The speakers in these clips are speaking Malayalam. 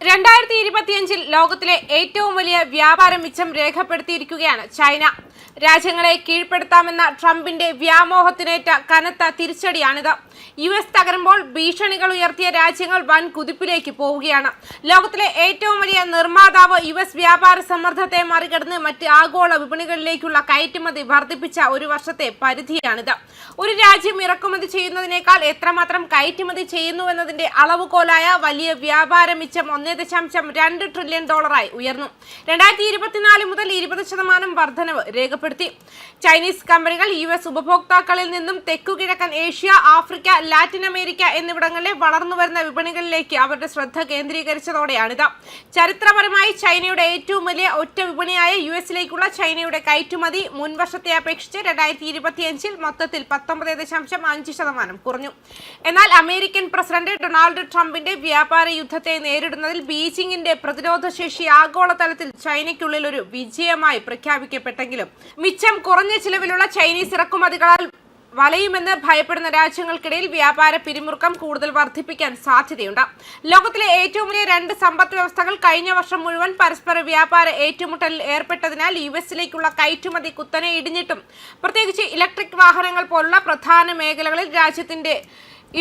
2025 ലോകത്തിലെ ഏറ്റവും വലിയ വ്യാപാര മിച്ചം രേഖപ്പെടുത്തിയിരിക്കുകയാണ് ചൈന. രാജ്യങ്ങളെ കീഴ്പ്പെടുത്താമെന്ന ട്രംപിന്റെ വ്യാമോഹത്തിനേറ്റ കനത്ത തിരിച്ചടിയാണിത്. US തകരുമ്പോൾ ഭീഷണികൾ ഉയർത്തിയ രാജ്യങ്ങൾ വൻ കുതിപ്പിലേക്ക് പോവുകയാണ്. ലോകത്തിലെ ഏറ്റവും വലിയ നിർമ്മാതാവ് US വ്യാപാര സമ്മർദ്ദത്തെ മറികടന്ന് മറ്റ് ആഗോള വിപണികളിലേക്കുള്ള കയറ്റുമതി വർദ്ധിപ്പിച്ച ഒരു വർഷത്തെ പരിധിയാണിത്. ഒരു രാജ്യം ഇറക്കുമതി ചെയ്യുന്നതിനേക്കാൾ എത്രമാത്രം കയറ്റുമതി ചെയ്യുന്നുവെന്നതിന്റെ അളവുകോലായ വലിയ വ്യാപാര മിച്ചം $1.2 ട്രില്യൺ ഉയർന്നു. 2024 മുതൽ 20% വർധനവ് രേഖപ്പെടുത്തി. ചൈനീസ് കമ്പനികൾ US ഉപഭോക്താക്കളിൽ നിന്നും തെക്കുകിഴക്കൻ ഏഷ്യ, ആഫ്രിക്ക, ലാറ്റിൻ അമേരിക്ക എന്നിവിടങ്ങളിലെ വളർന്നുവരുന്ന വിപണികളിലേക്ക് അവരുടെ ശ്രദ്ധ കേന്ദ്രീകരിച്ചതോടെയാണിത്. ചരിത്രപരമായി ചൈനയുടെ ഏറ്റവും വലിയ ഒറ്റ വിപണിയായ US-ലേക്കുള്ള ചൈനയുടെ കയറ്റുമതി മുൻവർഷത്തെ അപേക്ഷിച്ച് 2025 മൊത്തത്തിൽ 19.5% കുറഞ്ഞു. എന്നാൽ അമേരിക്കൻ പ്രസിഡന്റ് ഡൊണാൾഡ് ട്രംപിന്റെ വ്യാപാര യുദ്ധത്തെ നേരിടുന്നതിൽ ബീജിംഗിന്റെ പ്രതിരോധ ശേഷി ആഗോളതലത്തിൽ ചൈനയ്ക്കുള്ളിൽ ഒരു വിജയമായി പ്രഖ്യാപിക്കപ്പെട്ടെങ്കിലും മിച്ചം കുറഞ്ഞ ചിലവിലുള്ള ചൈനീസ് ഇറക്കുമതികളാൽ വലയുമെന്ന് ഭയപ്പെടുന്ന രാജ്യങ്ങൾക്കിടയിൽ വ്യാപാര പിരിമുറുക്കം കൂടുതൽ വർദ്ധിപ്പിക്കാൻ സാധ്യതയുണ്ട്. ലോകത്തിലെ ഏറ്റവും വലിയ രണ്ട് സമ്പദ് വ്യവസ്ഥകൾ കഴിഞ്ഞ വർഷം മുഴുവൻ പരസ്പര വ്യാപാര ഏറ്റുമുട്ടലിൽ ഏർപ്പെട്ടതിനാൽ US-ലേക്കുള്ള കയറ്റുമതി കുത്തനെ ഇടിഞ്ഞിട്ടും പ്രത്യേകിച്ച് ഇലക്ട്രിക് വാഹനങ്ങൾ പോലുള്ള പ്രധാന മേഖലകളിൽ രാജ്യത്തിന്റെ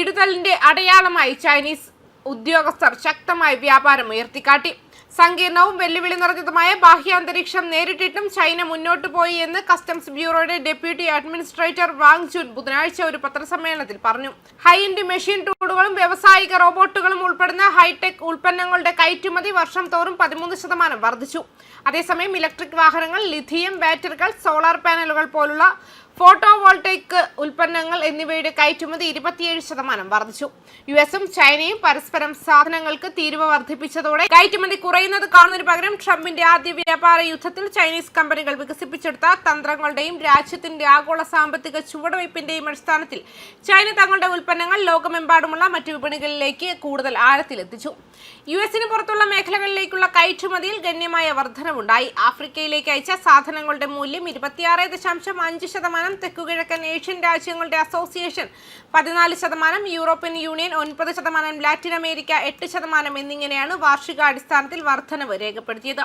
ഇടുതലിന്റെ അടയാളമായി ചൈനീസ് ഉദ്യോഗസ്ഥർ ശക്തമായി വ്യാപാരം ഉയർത്തിക്കാട്ടി. സങ്കീർണവും വെല്ലുവിളി നിറഞ്ഞതുമായ ബാഹ്യാന്തരീക്ഷം നേരിട്ടിട്ടും ചൈന മുന്നോട്ടു പോയി എന്ന് കസ്റ്റംസ് ബ്യൂറോയുടെ ഡെപ്യൂട്ടി അഡ്മിനിസ്ട്രേറ്റർ വാങ് ജുൻ ബുധനാഴ്ച ഒരു പത്രസമ്മേളനത്തിൽ പറഞ്ഞു. ഹൈ എൻഡ് മെഷീൻ ടൂളുകളും വ്യാവസായിക റോബോട്ടുകളും ഉൾപ്പെടുന്ന ഹൈടെക് ഉൽപ്പന്നങ്ങളുടെ കയറ്റുമതി വർഷം തോറും 13% വർദ്ധിച്ചു. അതേസമയം ഇലക്ട്രിക് വാഹനങ്ങൾ, ലിഥിയം ബാറ്ററികൾ, സോളാർ പാനലുകൾ പോലുള്ള ഫോട്ടോവോൾട്ടൈക് ഉൽപ്പന്നങ്ങൾ എന്നിവയുടെ കയറ്റുമതി 27% വർദ്ധിച്ചു. US-ഉം ചൈനയും പരസ്പരം സാധനങ്ങൾക്ക് തീരുവ വർദ്ധിപ്പിച്ചതോടെ കയറ്റുമതി കുറയുന്നത് കാണുന്നതിന് പകരം ട്രംപിന്റെ ആദ്യ വ്യാപാര യുദ്ധത്തിൽ ചൈനീസ് കമ്പനികൾ വികസിപ്പിച്ചെടുത്ത തന്ത്രങ്ങളുടെയും രാജ്യത്തിന്റെ ആഗോള സാമ്പത്തിക ചുവടുവയ്പിന്റെയും അടിസ്ഥാനത്തിൽ ചൈന തങ്ങളുടെ ഉൽപ്പന്നങ്ങൾ ലോകമെമ്പാടുമുള്ള മറ്റു വിപണികളിലേക്ക് കൂടുതൽ ആഴത്തിലെത്തിച്ചു. US-ന് പുറത്തുള്ള മേഖലകളിലേക്കുള്ള കയറ്റുമതിയിൽ ഗണ്യമായ വർധനവുണ്ടായി. ആഫ്രിക്കയിലേക്ക് അയച്ച സാധനങ്ങളുടെ മൂല്യം 26.5%, തെക്കുകിഴക്കൻ ഏഷ്യൻ രാജ്യങ്ങളുടെ association 14%, European union 9%, Latin America 8% എന്നിങ്ങനെയാണ് വാർഷികാടിസ്ഥാനത്തിൽ വർധനവ് രേഖപ്പെടുത്തിയത്.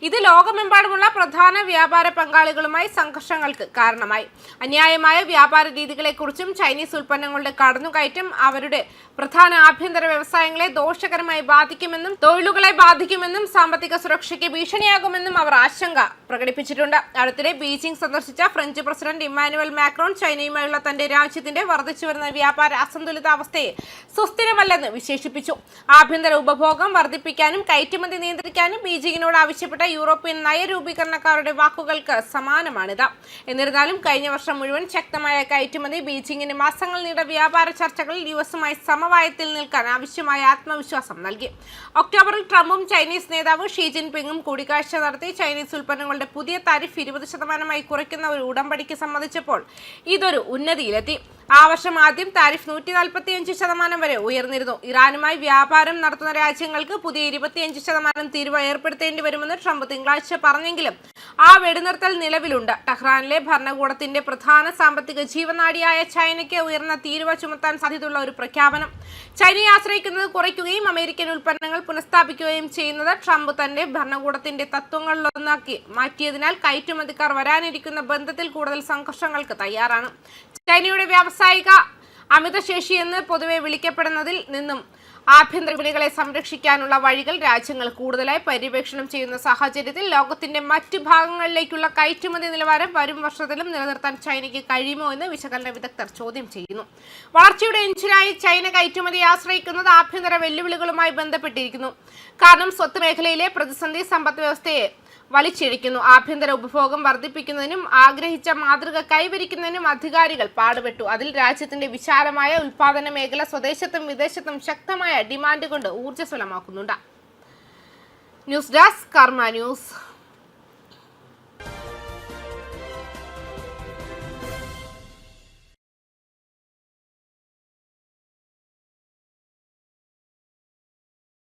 ഇത് ലോകമെമ്പാടുമുള്ള പ്രധാന വ്യാപാര പങ്കാളികളുമായി സംഘർഷങ്ങൾക്ക് കാരണമായി. അന്യായമായ വ്യാപാര രീതികളെക്കുറിച്ചും ചൈനീസ് ഉൽപ്പന്നങ്ങളുടെ കടന്നുകയറ്റം അവരുടെ പ്രധാന ആഭ്യന്തര വ്യവസായങ്ങളെ ദോഷകരമായി ബാധിക്കുമെന്നും തൊഴിലുകളെ ബാധിക്കുമെന്നും സാമ്പത്തിക സുരക്ഷയ്ക്ക് ഭീഷണിയാകുമെന്നും അവർ ആശങ്ക പ്രകടിപ്പിച്ചിട്ടുണ്ട്. അടുത്തിടെ ബീജിംഗ് സന്ദർശിച്ച ഫ്രഞ്ച് പ്രസിഡന്റ് ഇമ്മാനുവൽ മാക്രോൺ ചൈനയുമായുള്ള തന്റെ രാജ്യത്തിന്റെ വർദ്ധിച്ചുവരുന്ന വ്യാപാര അസന്തുലിതാവസ്ഥയെ സുസ്ഥിരമല്ലെന്ന് വിശേഷിപ്പിച്ചു. ആഭ്യന്തര ഉപഭോഗം വർദ്ധിപ്പിക്കാനും കയറ്റുമതി നിയന്ത്രിക്കാനും ബീജിംഗിനോട് ആവശ്യപ്പെട്ട യൂറോപ്യൻ നയരൂപീകരണക്കാരുടെ വാക്കുകൾക്ക് സമാനമാണിത്. എന്നിരുന്നാലും കഴിഞ്ഞ വർഷം മുഴുവൻ ശക്തമായ കയറ്റുമതി ബീജിംഗിന് മാസങ്ങൾ നീണ്ട വ്യാപാര ചർച്ചകളിൽ US-ഉമായി സമവായത്തിൽ നിൽക്കാൻ ആവശ്യമായ ആത്മവിശ്വാസം നൽകി. ഒക്ടോബറിൽ ട്രംപും ചൈനീസ് നേതാവ് ഷീ ജിൻപിങ്ങും കൂടിക്കാഴ്ച നടത്തി ചൈനീസ് ഉൽപ്പന്നങ്ങളുടെ പുതിയ താരിഫ് 20% കുറയ്ക്കുന്ന ഒരു ഉടമ്പടിക്ക് സമ്മതിച്ചപ്പോൾ ഇതൊരു ഉന്നതിയിലെത്തി. ആ വർഷം ആദ്യം താരിഫ് 145% വരെ ഉയർന്നിരുന്നു. ഇറാനുമായി വ്യാപാരം നടത്തുന്ന രാജ്യങ്ങൾക്ക് പുതിയ 25% തീരുവ ഏർപ്പെടുത്തേണ്ടി വരുമെന്ന് ട്രംപ് തിങ്കളാഴ്ച പറഞ്ഞെങ്കിലും ആ വെടിനിർത്തൽ നിലവിലുണ്ട്. ടെഹ്റാനിലെ ഭരണകൂടത്തിന്റെ പ്രധാന സാമ്പത്തിക ജീവനാഡിയായ ചൈനയ്ക്ക് ഉയർന്ന തീരുവ ചുമത്താൻ സാധ്യതയുള്ള ഒരു പ്രഖ്യാപനം. ചൈനയെ ആശ്രയിക്കുന്നത് കുറയ്ക്കുകയും അമേരിക്കൻ ഉൽപ്പന്നങ്ങൾ പുനഃസ്ഥാപിക്കുകയും ചെയ്യുന്നത് ട്രംപ് തന്റെ ഭരണകൂടത്തിന്റെ തത്വങ്ങളിലൊന്നാക്കി മാറ്റിയതിനാൽ കയറ്റുമതിക്കാർ വരാനിരിക്കുന്ന ബന്ധത്തിൽ കൂടുതൽ സംഘർഷങ്ങൾക്ക് തയ്യാറാണ്. ചൈനയുടെ വ്യാവസായിക അമിതശേഷി എന്ന് പൊതുവെ വിളിക്കപ്പെടുന്നതിൽ നിന്നും ആഭ്യന്തര വിപണികളെ സംരക്ഷിക്കാനുള്ള വഴികൾ രാജ്യങ്ങൾ കൂടുതലായി പര്യവേക്ഷണം ചെയ്യുന്ന സാഹചര്യത്തിൽ ലോകത്തിന്റെ മറ്റ് ഭാഗങ്ങളിലേക്കുള്ള കയറ്റുമതി നിലവാരം വരും വർഷത്തിലും നിലനിർത്താൻ ചൈനയ്ക്ക് കഴിയുമോ എന്ന് വിശകലന വിദഗ്ധർ ചോദ്യം ചെയ്യുന്നു. വളർച്ചയുടെ എഞ്ചിനായി ചൈന കയറ്റുമതിയെ ആശ്രയിക്കുന്നത് ആഭ്യന്തര വെല്ലുവിളികളുമായി ബന്ധപ്പെട്ടിരിക്കുന്നു. കാരണം സ്വത്ത് മേഖലയിലെ പ്രതിസന്ധി സമ്പദ് വ്യവസ്ഥയെ വലിച്ചിഴയ്ക്കുന്നു. ആഭ്യന്തര ഉപഭോഗം വർദ്ധിപ്പിക്കുന്നതിനും ആഗ്രഹിച്ച മാതൃക കൈവരിക്കുന്നതിനും അധികാരികൾ പാടുപെട്ടു. അതിൽ രാജ്യത്തിന്റെ വിശാലമായ ഉൽപാദന മേഖല സ്വദേശത്തും വിദേശത്തും ശക്തമായ ഡിമാൻഡ് കൊണ്ട് ഊർജ്ജസ്വലമാക്കുന്നുണ്ട്. ന്യൂസ് ഡെസ്ക് കർമ്മ ന്യൂസ്.